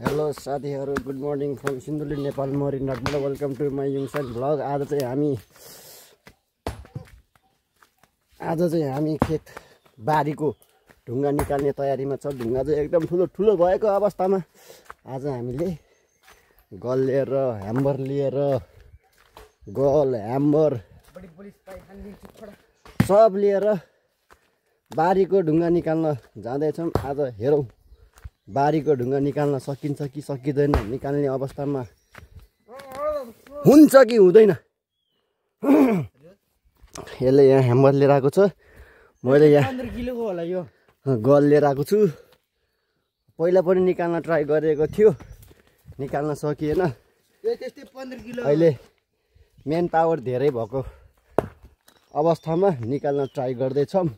Hello साथीहरु, good morning from Sindhuli Nepal मरिनघाटबाट। Welcome to my युङसान भ्लग। आज चाहिँ हामी खेत बारीको ढुङ्गा निकाल्ने तयारीमा छ। ढुङ्गा चाहिँ एकदम ठुलो ठुलो भएको अवस्थामा आज हामीले गल लिएर ह्याम्बर लिएर गल ह्याम्बर सब लिएर बारीको ढुङ्गा निकाल्न जाँदैछौँ। आज हेरौँ बारीको ढुङ्गा निकाल्न सकिन्छ कि सकिँदैन, निकाल्ने अवस्थामा हुन्छ कि हुँदैन। यसले यहाँ ह्याम्बर लिएर आएको छ, मैले यहाँ 15 किलोको होला यो गल लिएर आएको छु। पहिला पनि निकाल्न ट्राई गरेको थियो, निकाल्न सकिएन। यो त्यस्तै 15 किलो। अहिले मेन पावर धेरै भएको अवस्थामा निकाल्न ट्राई गर्दैछौँ।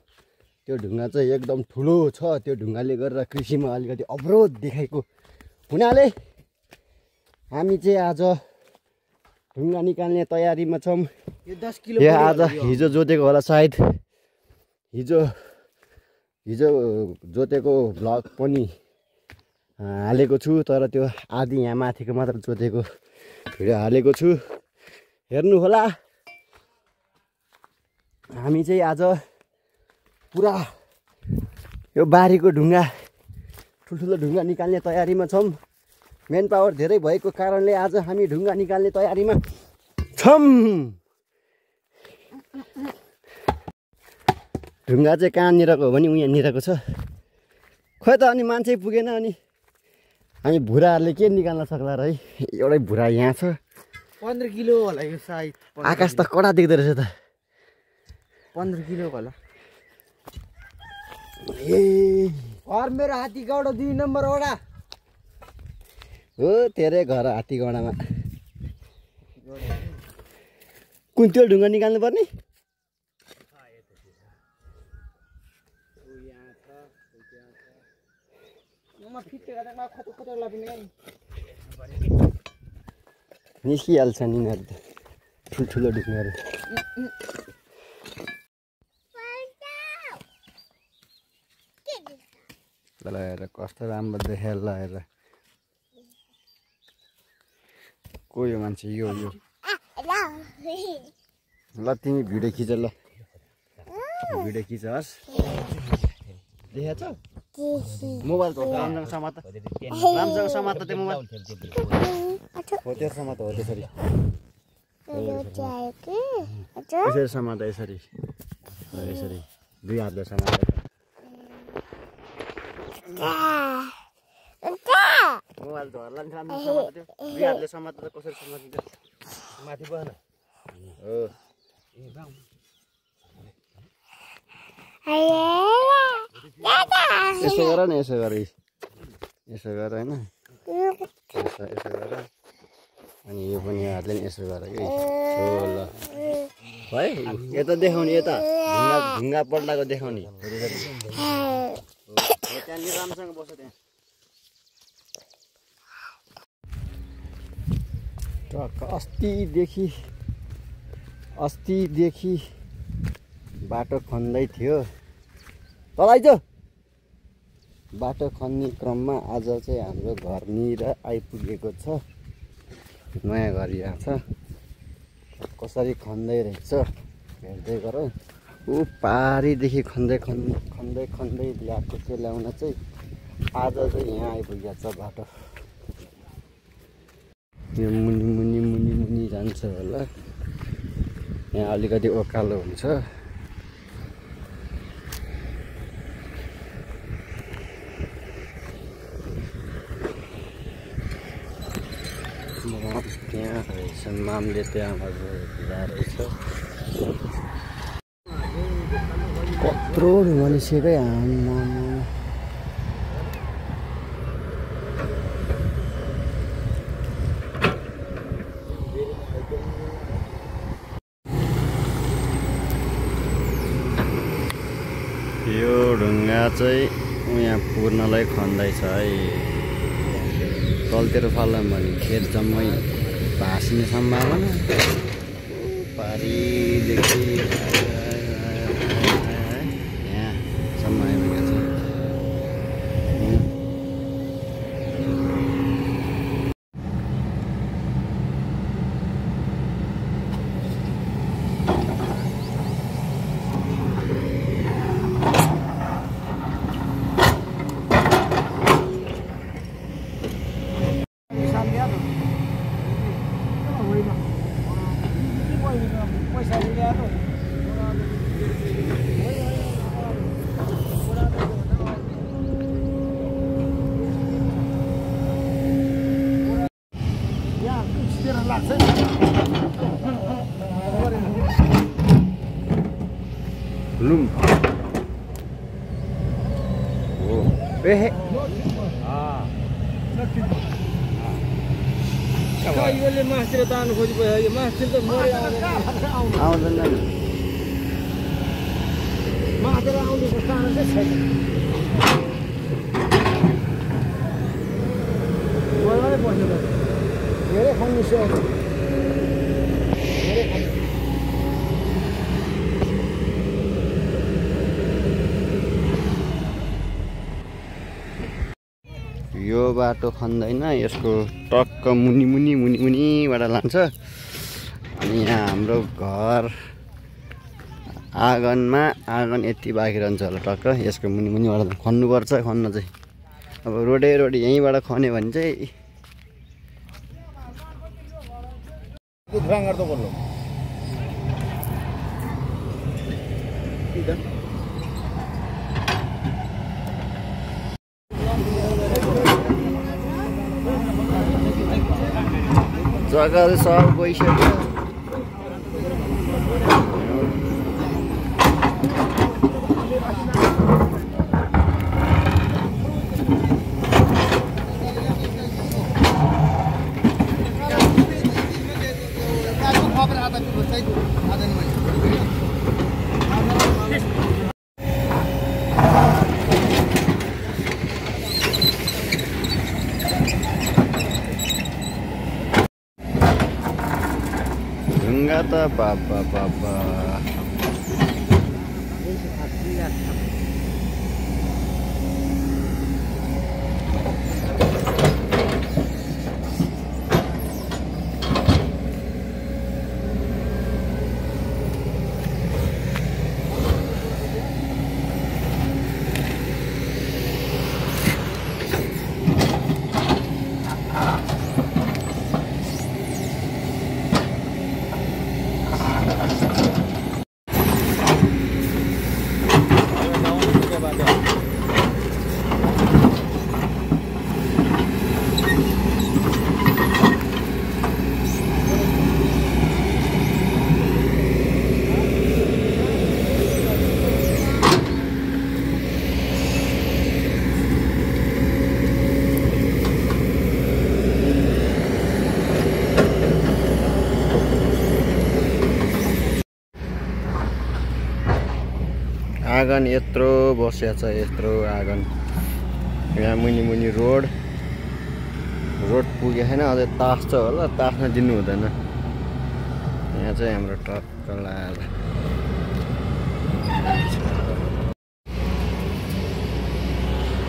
त्यो ढुङ्गा चाहिँ एकदम ठुलो छ, त्यो ढुङ्गाले गरेर कृषिमा अलिकति अवरोध देखाएको हुनाले हामी चाहिँ आज ढुङ्गा निकाल्ने तयारीमा छौँ। यो 10 किलो यो आज हिजो जोतेको होला सायद, हिजो जोतेको भ्लग पनि हालेको छु, तर त्यो आधी यहाँ माथिको मात्र जोतेको भिडियो हालेको छु, हेर्नु होला। हामी चाहिँ आज पुरा यो बारीको ढुङ्गा ठुल्ठुलो ढुङ्गा निकाल्ने तयारीमा छौँ। मेन पावर धेरै भएको कारणले आज हामी ढुङ्गा निकाल्ने तयारीमा छौँ। ढुङ्गा चाहिँ कहाँनिरको हो भने उहाँनिरको छ। खोइ त अनि मान्छे पुगेन, अनि हामी भुराहरूले के निकाल्न सक्ला र है। एउटै भुरा यहाँ छ, 15 किलो होला यो सायद। आकाश त कडा देख्दो रहेछ त। 15 किलो होला। ए घर मेरो हात्तीगौडा 2 नम्बर वडा हो, तेरै घर हात्तीगौडामा। कुन त्यो ढुङ्गा निकाल्नु पर्ने? निस्किहाल्छ नि यिनीहरू त, ठुल्ठुलो ढुङ्गाहरू। ल हेर कस्तो राम्रो देखेर, ल हेर को यो मान्छे, यो ल तिमी भिडियो खिच, ल भिडियो खिचोस्। देखेछ मोबाइल त राम्रोसँग समात, राम्रोसँग समात त्यो मोबाइल हो, त्यो समात हो। त्यसरी यसरी समात, यसरी यसरी 2 हातले समात। मोबाइल त हल्ला नि राम्रो समात, त्यो 2 हातले समात त कसरी समातिन्छ? माथि बस्न हो। यसो गर न, यसो गर, यसो गर होइन, यसो गर। अनि यो पनि हातले नि यसो गर कि हो। ल है, यता देखाउने, यता ढुङ्गा पल्टाको देखाउने। त्यहाँनिर राम्रोसँग बस्छ त्यहाँ। अस्तिदेखि बाटो खन्दै थियो, तलाइज बाटो खन्ने क्रममा आज चाहिँ हाम्रो घरनिर आइपुगेको छ। नयाँ घर यहाँ छ, कसरी खन्दै रहेछ हेर्दै गर। ऊ पारीदेखि खन्दै ल्याएको थियो, ल्याउन चाहिँ आज चाहिँ यहाँ आइपुगेको छ बाटो। यो मुनि जान्छ होला, यहाँ अलिकति ओकालो हुन्छ। त्यहाँ रहेछ मामले, त्यहाँ रहेछ कत्रो ढुङ्गा निस्केकै। आमा यो ढुङ्गा चाहिँ यहाँ पुर्नलाई खन्दैछ है। तलतिर फाल्यो भने खेत जम्मै भाँसिने सम्भावना। पारीदेखि यहाँसम्म आइपुगेको छ। लुम हो ए यसले मासतिर तान्नु खोजिरहेको यो मासतिर त मरे आउँदैन मासतिर आउने तान्नु चाहिँ छैन मलाई पर्छ धेरै खानु सक्छ धेरै खानु यो बाटो खन्दैन यसको टक्क मुनिबाट लान्छ अनि यहाँ हाम्रो घर आँगन यति बाँकी रहन्छ होला टक्क यसको मुनिबाट खन्नुपर्छ खन्न चाहिँ अब रोडे यहीँबाट खन्यो भने चाहिँ जग्गा सब गइसक्यो ढुङ्गा त बाबा आँगन यत्रो बसेको छ यत्रो आँगन यहाँ मुनि रोड पुगेको छैन अझै तास छ होला तास्न दिनु हुँदैन यहाँ चाहिँ हाम्रो टक्क लाएर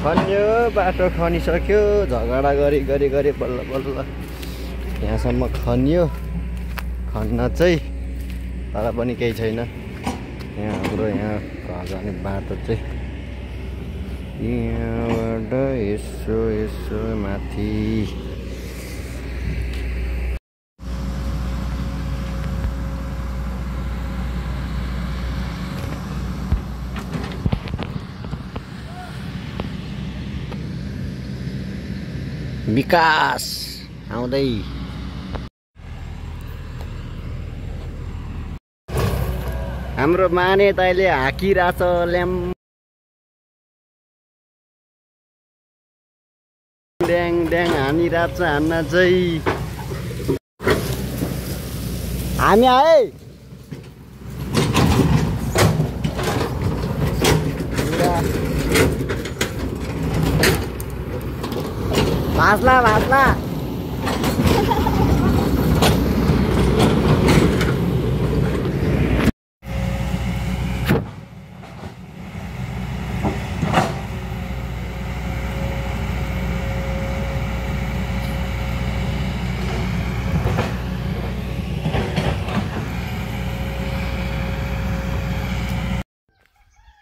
खन्यो बाटो खनिसक्यो झगडा गरी बल्ल यहाँसम्म खन्यो खन्न चाहिँ तर पनि केही छैन यहाँ हाम्रो यहाँ घर जाने बाटो चाहिँ यहाँबाट यसो माथि विकास आउँदै हाम्रो माने दाइले हाकिरहेछ ल्याम ड्याङ हानिरहेछ हान्न चाहिँ हामी आए भास्ला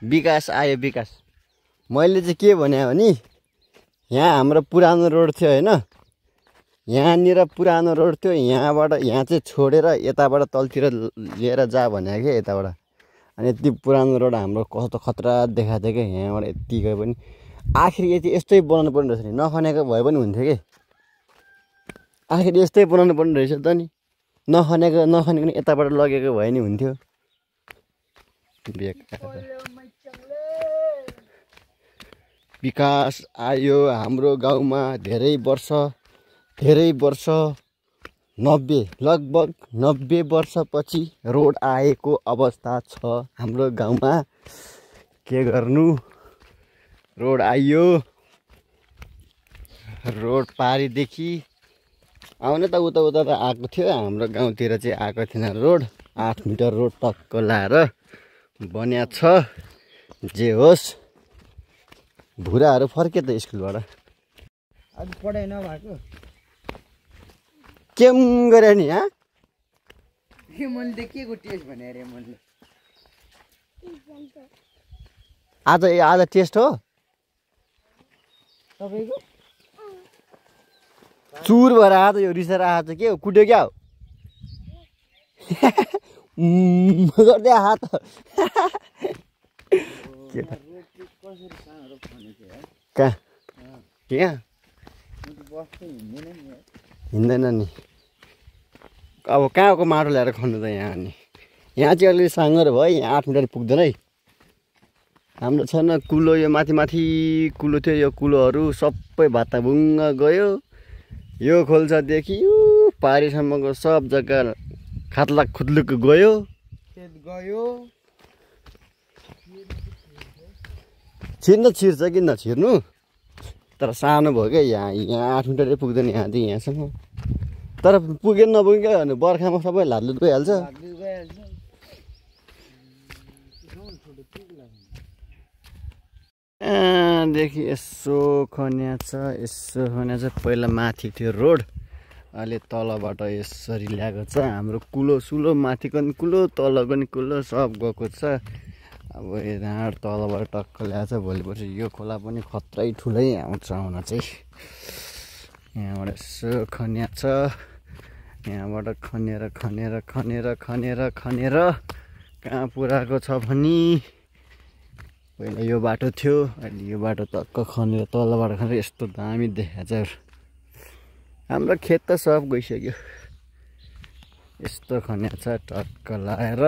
विकास आयो विकास मैले चाहिँ के भने भने यहाँ हाम्रो पुरानो रोड थियो हैन यहाँनिर पुरानो रोड थियो यहाँ चाहिँ छोडेर यताबाट तलतिर लिएर जा भने के यताबाट अनि यति पुरानो रोड हाम्रो कस्तो खतरा देखाएको थियो कि यहाँबाट यति गए पनि आखिर यस्तै बनाउनु पर्ने रहेछ नि नखनेको भए पनि हुन्थ्यो कि आखिर यस्तै बनाउनु पर्ने रहेछ त नि नखनेको यताबाट लगेको भए नि हुन्थ्यो बेकार विकास आयो हाम्रो गाउँमा धेरै वर्ष लगभग 90 वर्षपछि रोड आएको अवस्था छ हाम्रो गाउँमा। के गर्नु, रोड आइयो। रोड पारीदेखि आउने त उता त आएको थियो, हाम्रो गाउँतिर चाहिँ आएको थिएन रोड। 8 मिटर रोड टक्क लाएर बन्या छ। जे होस्, भुराहरू फर्के त स्कुलबाट। आज पढाइ नभएको केम गरे नि यहाँ रेमनले के को टेस्ट भने रेमनले आज टेस्ट हो तपाईँको चुर भएर आज यो रिसेर आज के हो, कुट्यो क्या हो गर्दै हात कहाँ यहाँ हिँड्दैन नि। अब कहाँको माटो ल्याएर खन्नु त यहाँ नि। यहाँ चाहिँ अलिकति साँगुरो भयो, यहाँ 8 मिटर पुग्दैन है। हाम्रो छैन कुलो, यो माथि कुलो थियो, यो कुलोहरू सबै भाताभुङ्ग गयो। यो खोल्सादेखि यो पारीसम्मको सब जग्गा खातलाक खुत्लुक गयो। छिर्न छिर्छ, किन छिर्नु, तर सानो भयो क्या। यहाँ 8 मिटरै पुग्दैन यहाँदेखि यहाँसम्म। तर पुगेन नपुग्यो क्या भने बर्खामा सबै हातले गइहाल्छ। देखि यसो खन्या छ, पहिला माथि थियो रोड, अहिले तलबाट यसरी ल्याएको छ। हाम्रो कुलो सुलो माथिको नि कुलो तलको नि कुलो सब गएको छ। अब यहाँबाट तलबाट टक्क ल्याएको छ। भोलि पर्सि यो खोला पनि खत्रै ठुलै आउँछ आउन चाहिँ। यहाँबाट यसो खन्या छ, यहाँबाट खनेर कहाँ पुऱ्याएको छ भने पहिला यो बाटो थियो, अहिले यो बाटो टक्क खनेर तलबाट खनेर यस्तो दामी देखाएको छ। हाम्रो खेत त सब गइसक्यो। यस्तो खन्या छ टक्क लाएर।